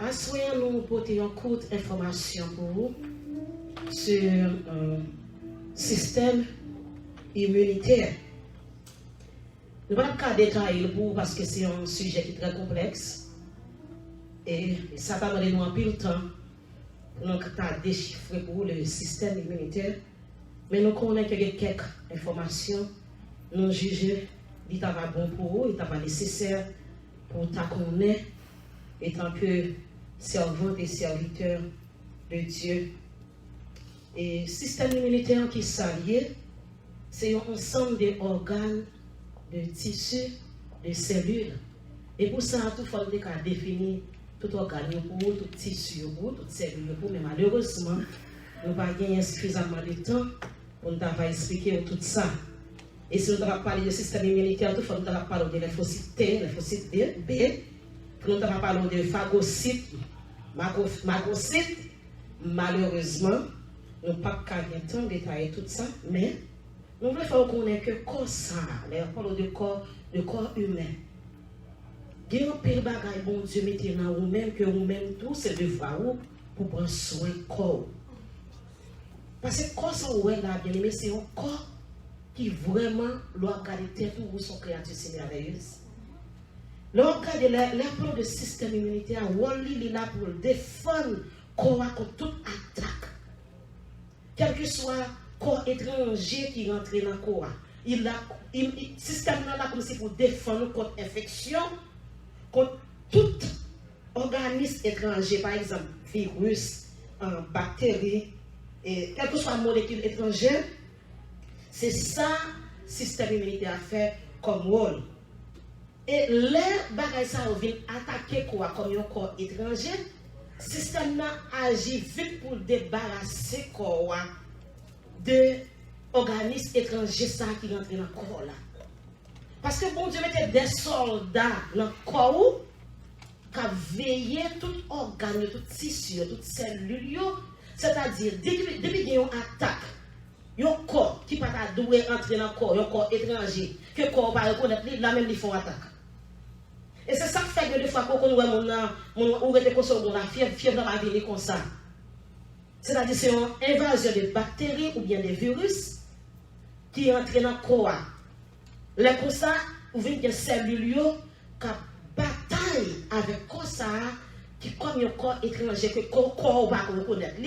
À ce moment, nous portons une courte information pour vous sur le système immunitaire. Nous ne pouvons pas détailler pour parce que c'est un sujet qui est très complexe. Et ça va demander nous un peu de temps pour nous déchiffrer pour le système immunitaire. Mais nous connaissons quelques informations. Nous jugeons qu'il est bon pour vous, il est nécessaire pour nous connaître, étant que servante et serviteur de Dieu. Et le système immunitaire qui s'allie, c'est un ensemble d'organes, de tissus, de cellules. Et pour ça, tout faut définir tout organe pour tout tissu pour toute cellule pour, mais malheureusement, nous n'avons pas gagné suffisamment de temps pour nous expliquer tout ça. Et si nous avons parlé du système immunitaire, tout faut nous parler de lymphocyte T, lymphocyte B, pour nous avons parlé de phagocytes, magocytes. Malheureusement, nous n'avons pas gagné le temps de détailler tout ça, mais nous voulons faire connaître que le corps ça, on parle de corps humain. Il y a un pile bagaille bon Dieu mettez dans vous-même que vous-même tout c'est devoir pour prendre soin du corps. Parce que le corps ça ouais là bien aimé c'est un corps qui vraiment doit garder tête pour son créature si merveilleuse. Lorsque regarde l'approche du système immunitaire, il est là pour défendre le corps contre toute attaque. Quel que soit corps étranger qui rentre dans le corps, le système là comme si pour défendre contre infection, contre tout organisme étranger, par exemple virus, bactéries, et quelle que soit la molécule étrangère, c'est ça le système immunitaire a fait comme rôle. Et les bagages ça viennent attaquer quoi comme un corps étranger, le système agit vite pour débarrasser corps de organismes étrangers ça qui rentrent dans le corps là. Parce que bon Dieu mettait des soldats dans le corps qui veillent tout organe, tout tissu, toute cellule, c'est-à-dire depuis qu'il y a une attaque, il y a un corps qui ne peut pas entrer dans le corps, un corps étranger, que le corps ne peut pas reconnaître, là même ils font attaque. Et c'est ça qui fait que des fois qu'on voit mon rete comme ça, la fièvre dans la vie comme ça. C'est-à-dire c'est une invasion de bactéries ou bien de virus qui entrent dans le corps. Là comme ça, vous voyez des cellules qui bataillent avec le corps ça, qui comme un corps étranger, que le corps ne peut pas reconnaître,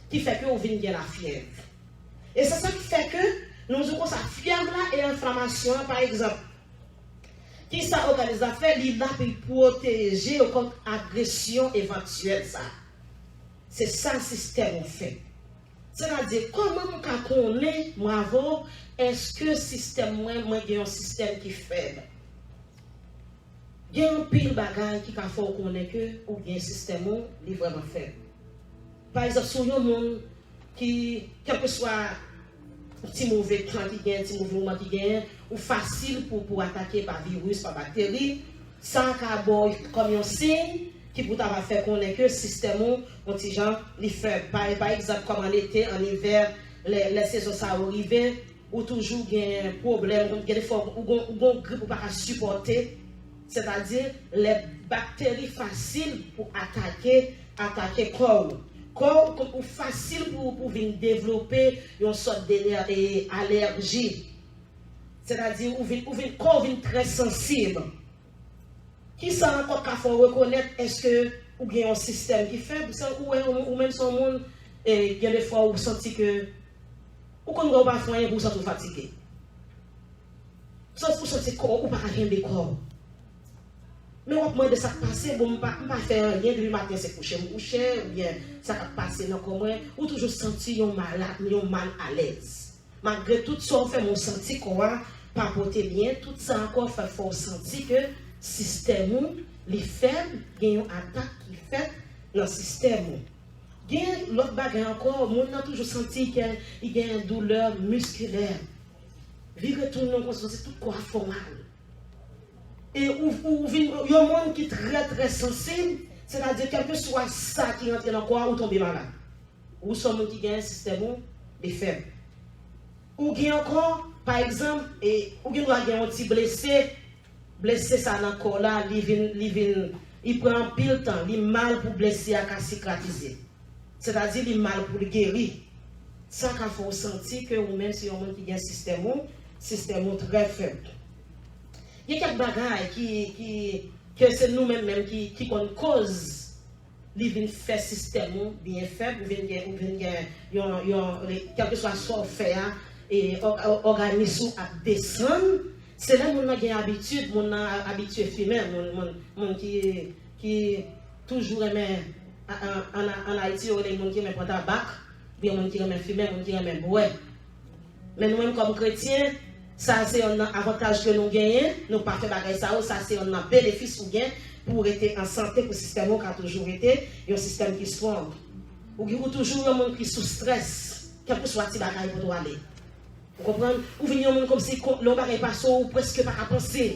qui fait que vous voyez la fièvre. Et c'est ça qui fait que nous avons ça fièvre là et inflammation par exemple. Qui ça organise à faire, il a pour protéger contre agression éventuelle ça. C'est ça le système fait. C'est-à-dire comment on connaît moi avant est-ce que le système moi il y a un système qui est faible. Il y a un pile bagage qui fait connaître que ou bien un système est vraiment faible. Par exemple, sur un monde qui quel que soit un petit mauvais temps qui gagne, un petit mauvais moment qui gagne, ou facile pour attaquer par virus, par bactéries, sans carbone comme un signe qui peut faire connaître que le système contingent les faible. Par exemple, comme en été, en hiver, les saisons ça arrive, ou toujours un problème, ou des fois ou une grippe ou pas supporter, c'est-à-dire les bactéries faciles pour attaquer corps. Corps ou facile pour venir développer une sorte d'allergie. C'est-à-dire le corps est très sensible. Qui ça encore qu'il faut reconnaître est-ce que ou bien un système qui fait ou même son monde il y a des fois où vous sentez que ou qu'on ne va pas faire pour sentir fatigué. Sauf pour sentir corps ou pas rien de corps. Mais on peut de ça passer, bon, pas faire rien du matin, c'est coucher, me coucher, ou bien ça va passer dans comment, ou toujours sentir un mal à l'aise. Malgré tout ça, on fait mon senti qu'on va pas porter bien, tout ça encore fait faut sentir que le système, les faibles, il y a une attaque qui fait dans le système. Il y a l'autre bagarre encore, on a toujours senti qu'il y a une douleur musculaire. Vu que tout le monde c'est tout corps formal. Et où il y a un monde qui est très très sensible, c'est-à-dire quel que soit ça qui rentre dans le corps ou tomber malade. Ou ce monde qui a un système de faible. Ou qui encore, par exemple, ou qui a un petit blessé ça dans le corps là, il il prend pile temps, il mal pour blesser à cicatriser. C'est-à-dire il mal pour guérir. Ça qu'il faut sentir que vous-même si on qui a un système très faible. Il y a quelques bagages que c'est nous-mêmes qui cause li vin faire système bien faible ou quel que soit soit faire et organisme à descendre c'est là mon a habitude mon habitué fumer mon qui toujours aimé en Haïti on les monde qui aime prendre tabac bien mon qui aime fumer mon qui aime boire mais nous même comme chrétiens ça c'est un avantage que nous gagnons nous pas faire bagaille ça c'est un bénéfice ou gain pour être en santé pour le système qui a toujours été un système qui est strong. Ou toujours un monde qui est sous stress, quel que soit le bagage pour aller. Vous comprenez? Ou venir un monde comme si le bagage passe ou presque pas à penser.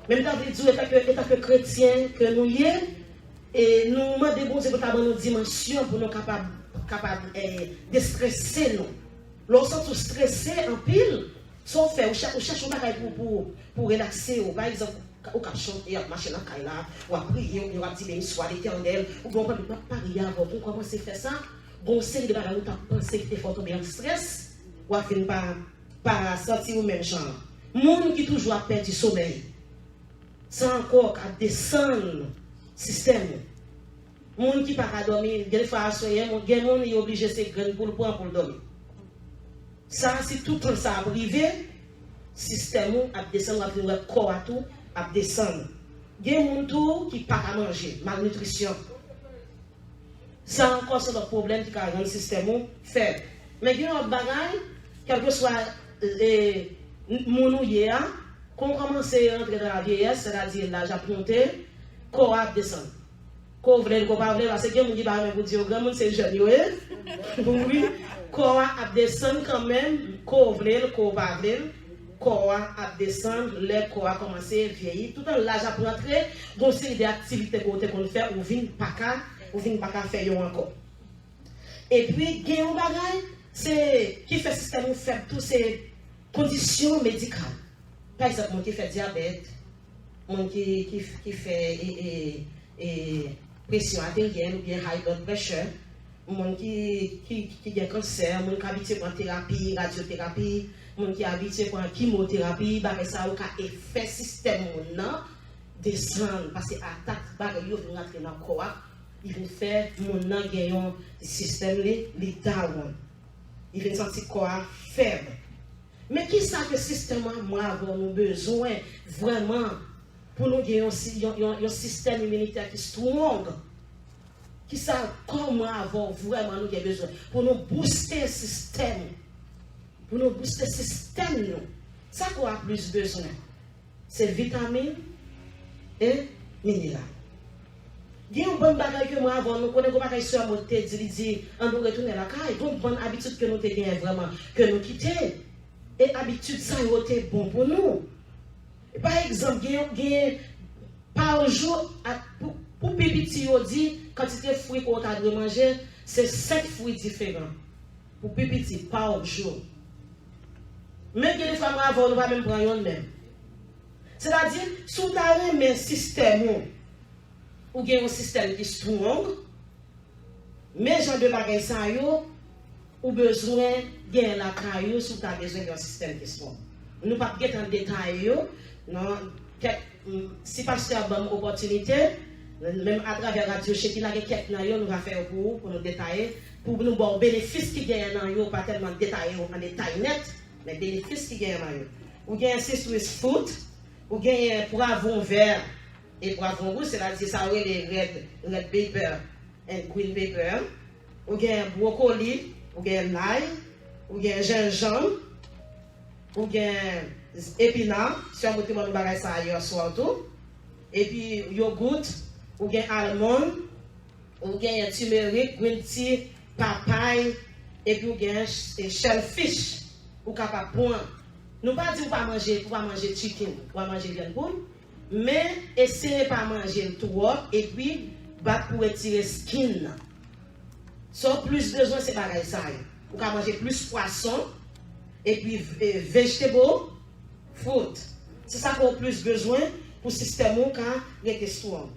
Même dans les jours, étant que chrétiens que nous y est, et nous demandons bon Dieu pour avoir une dimension pour nous capables de stresser nous. Lorsqu'on est stressé en pile, sauf faire, on cherche un bagage pour relaxer. Par exemple, ou cap chanter à marcher dans là ou à prier ou à dire une soirée éternelle ou bon pas prier avant pour commencer à faire ça bon c'est de bagages où tu penses que tu es fort tomber en stress ou à finir par sortir au même genre monde qui toujours a perdu sommeil sans encore à descendre système monde qui pas à dormir des fois à soyer monde est obligé c'est grand pour dormir ça c'est tout le temps ça arrivé système à descendre à finir corps à tout à descendre. Il y a des gens qui ne peuvent pas manger, malnutrition. Ça encore, c'est le problème qui a le système faible. Mais il y a un bagage, quel que soit mon ouïe, quand on commence à rentrer dans la vieillesse, c'est-à-dire l'âge à monter, qu'on va descendre. Qu'on veut, qu'on va parce que les gens qui disent que c'est jeune, oui, qu'on va descendre quand même, qu'on veut, qu'on va corps à descendre, les corps à commencer à vieillir. Tout en l'âge à rentrer, donc c'est des activités qu'on fait ou vient pas qu'à faire encore. Et puis, il y a un bagage, c'est qui fait système faible toutes ces conditions médicales. Par exemple, mon qui fait diabète, mon qui fait pression artérielle ou bien high blood pressure, mon qui a cancer, mon qui habitué à thérapie, radiothérapie, mon qui habitué à chimiothérapie, bah ça a effet système non descendre parce que attaque bah il vient rentrer dans le corps, il vient faire mon nan gagnant système les down. Il vient sentir corps faible. Mais qui ça que système moi avons besoin vraiment pour nous gagner un système immunitaire qui est strong? Qui ça comment avons vraiment nous besoin pour nous booster le système? Pour nous booster le système, ça qu'on a plus besoin, c'est vitamines et minérales. Il y a une bonne bagage que moi avant, nous connaissons pas sur mon tête, dit, on doit retourner à la caille. Donc, bonne habitude que nous avons vraiment, que nous quittons. Et habitude, ça a été bon pour nous. Par exemple, par jour, pour Pépiti, on dit, quantité de fruits qu'on a de manger, c'est 5 fruits différents. Pour Pépiti, par jour. Même que les femmes avant, nous ne pouvons pas même prendre un même. C'est-à-dire, si vous avez un système, ou bien un système qui est strong, mais genre de bagages ça ou besoin de la caillou si vous avez besoin d'un système qui est strong. Nous ne pouvons pas en détail, non, si pasteur a une opportunité, même à travers la radio, chez qui n'a quelques nous va faire pour nous détailler, pour nous voir bénéfices qui gagnent dans yo, pas tellement détaillé en détail net, mais bénéfices qui gagnent dans yo. Ou gagnent Swiss food, ou gagnent poivron vert et poivron rouge, c'est-à-dire ça les red pepper et green pepper, ou gagnent brocoli, ou gagnent l'ail, ou gagnent gingembre, ou gagnent épinards, sur le côté de bagage ça ailleurs soir tout, et puis yogourt, ou gagnent almond, ou gagnent turmeric, green tea, papaye, et puis ou gagnent shellfish, ou capable point. Nous pas dire pas manger chicken, pour manger viande poule, mais essayez pas manger tout et puis battre pour retirer skin. Sans plus besoin c'est pareil ça. Ou qu'à manger plus poisson et puis vegetable, fruit. C'est ça qu'on a plus besoin pour le système quand il est strong.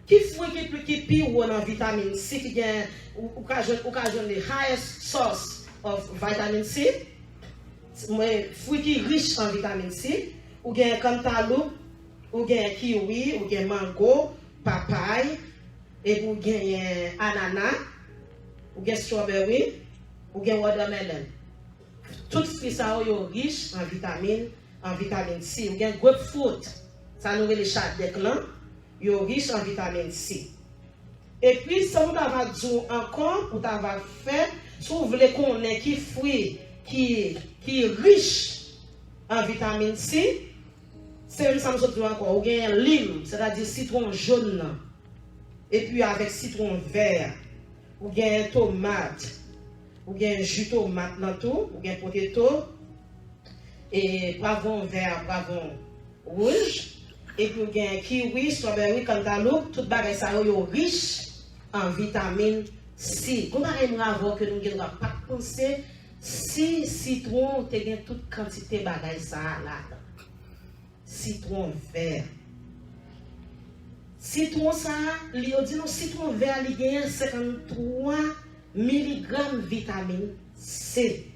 Qui fruit qui pire ou en vitamine C qui gagne ou the highest source of vitamin C. Fruit qui riche en vitamine C, ou gagne cantaloupe, ou gagne kiwi, ou gagne mango, papaye, et ou gagne ananas, ou gagne strawberry, ou gagne watermelon. Tout fruit ça est riche en vitamine C. Ou gagne grapefruit, ça nous les chats de clan, est riche en vitamine C. Et puis, ça vous va dire encore, pour t'avoir fait, si vous voulez qu'on ait qui fruit qui est riche en vitamine C, c'est une chose encore. Vous avez lime, c'est-à-dire citron jaune, et puis avec citron vert, vous avez tomate, vous avez jus tomate dans tout, vous avez potato, et poivron vert, poivron rouge, et puis vous avez kiwi, strawberry, cantaloupe, tout bagay ça est riche en vitamine C. Comment on que nous ne pas penser si citron te gen toute quantité bagay ça là. Citron vert. Citron ça, li dit non citron vert li gen 53 mg vitamine C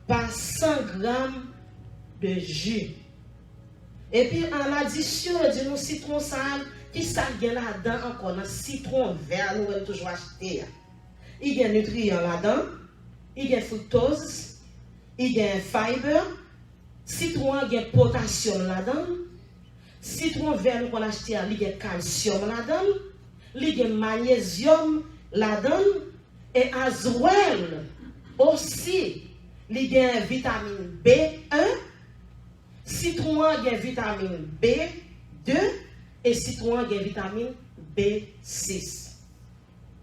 par 100 g de jus. Et puis en addition de nos citron ça qui ça gen là-dedans encore dans citron vert nous allons toujours acheter. Il y a nutriments là-dedans. Il y a fructose, il y a fibre, citron, il y a potassium là-dedans, citron vert, nous allons acheter, il y a calcium là-dedans, il y a magnésium là-dedans, et as well, aussi, il y a vitamine B1, citron, il y a vitamine B2, et citron, il y a vitamine B6.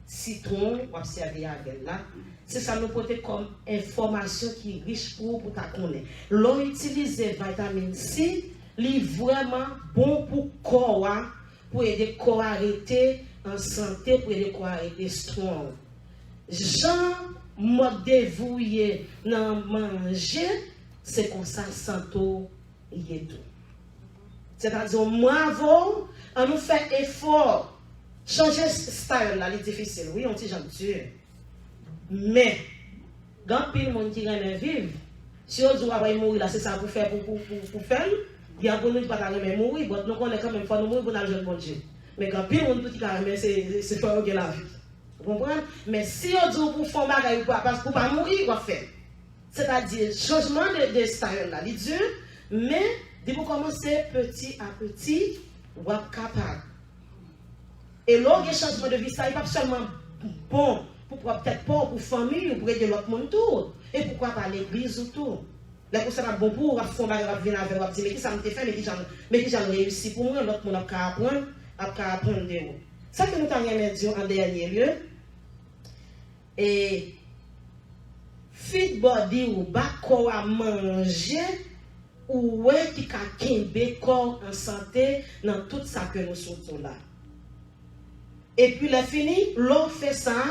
Citron, on va observer avec là. C'est ça nous porter comme information qui est riche pour ta connaître. L'on utilise vitamine C, est vraiment bon pour le corps, pour aider le corps à arrêter en santé, pour aider le corps à arrêter strong. Jean mode dévouillé dans manger, c'est comme ça santo y est tout. C'est-à-dire, moi, avant, on nous fait effort. Changer style là, c'est difficile. Oui, on dit j'aime Dieu. Mais, quand pile monde qui aime vivre, si on dit va mourir là, c'est ça pour faire pour faire. Il y a beaucoup de pas aimer mourir, mais nous connaissons quand même faut nous mourir pour dans le bon Dieu. Mais quand pile monde qui aime c'est pas que la vie. Vous comprenez? Mais si on dit pour faire bagaille parce pour pas mourir, on va faire. C'est-à-dire changement de style là, c'est dur, mais de vous commencer petit à petit, vous êtes capable. Et l'autre changement de vie, ça n'est pas seulement bon pour peut-être pas pour famille ou pour aider l'autre monde tout. Et pourquoi pas l'église ou tout. Là, pour ça, bon pour faire un venir avec vous, dire, mais qui ça me fait, mais qui j'en réussi pour moi, l'autre monde a apprendre de vous. Ça que nous avons dit en dernier lieu. Et fit body ou bas corps à manger ou ouais qui a kembe corps en santé dans tout ça que nous sommes là. Et puis la fini, l'on fait ça,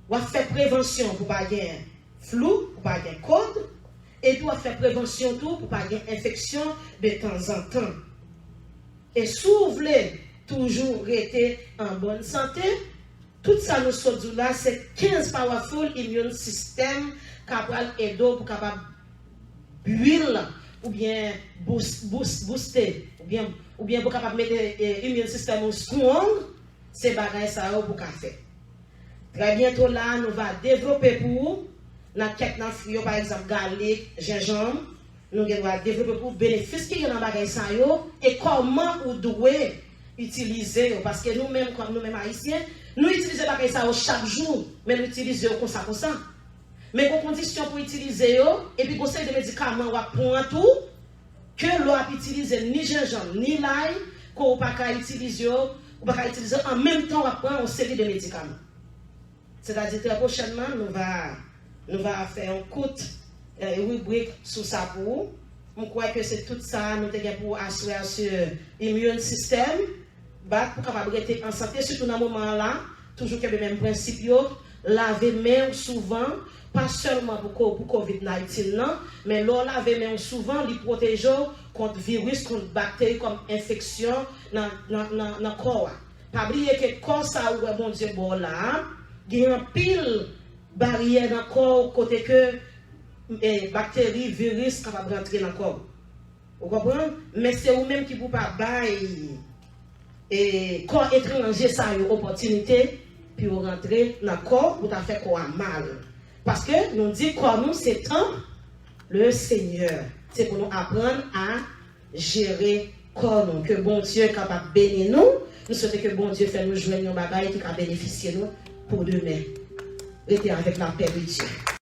on fait prévention pour pas gagner flou, pour pas gagner code, et puis on fait prévention tout pour pas gagner infection de temps en temps. Et si vous voulez toujours rester en bonne santé, tout ça nous sommes là, c'est 15 powerful immune system capable aider pour capable build ou bien booster ou bien pour capable mettre immune system strong. C'est bagaille ça pour faire. Très bientôt là, nous va développer pour dans quelques fruits par exemple garlic, gingembre, nous allons développer pour bénéfice qui est dans bagaille ça et comment vous devez utiliser parce que nous-mêmes comme nous-mêmes haïtiens, nous utilisons bagaille ça chaque jour, mais nous utilisons comme ça. Mais aux conditions pour utiliser et puis conseil de médicaments on prend tout que l'on a utilisé ni gingembre ni l'ail qu'on pas utiliser on va utiliser en même temps à prendre une série de médicaments. C'est-à-dire très prochainement, nous va faire un courte rubrique sur ça pour vous. Je crois que c'est tout ça, nous avons pour assurer sur l'immune système, pour capable rester en santé, surtout dans ce moment-là, toujours que le même principe, laver mains souvent, pas seulement pour COVID-19, mais laver mains souvent, les protéger contre virus, contre bactéries, comme infection dans le corps. Pas oublier que corps ça ou bon Dieu bon là, il y a un pile barrière dans le corps côté que bactéries, virus capable de rentrer dans le corps. Vous comprenez? Mais c'est vous-même qui ne pouvez pas bailler et corps étranger ça une opportunité puis vous rentrer dans le corps pour faire quoi mal. Parce que nous dit quoi nous c'est temps le Seigneur. C'est pour nous apprendre à gérer corps nous. Que bon Dieu est capable de bénir nous. Nous souhaitons que bon Dieu fasse nous jouer nos bagailles qui va bénéficier nous pour demain. Restez avec la paix de Dieu.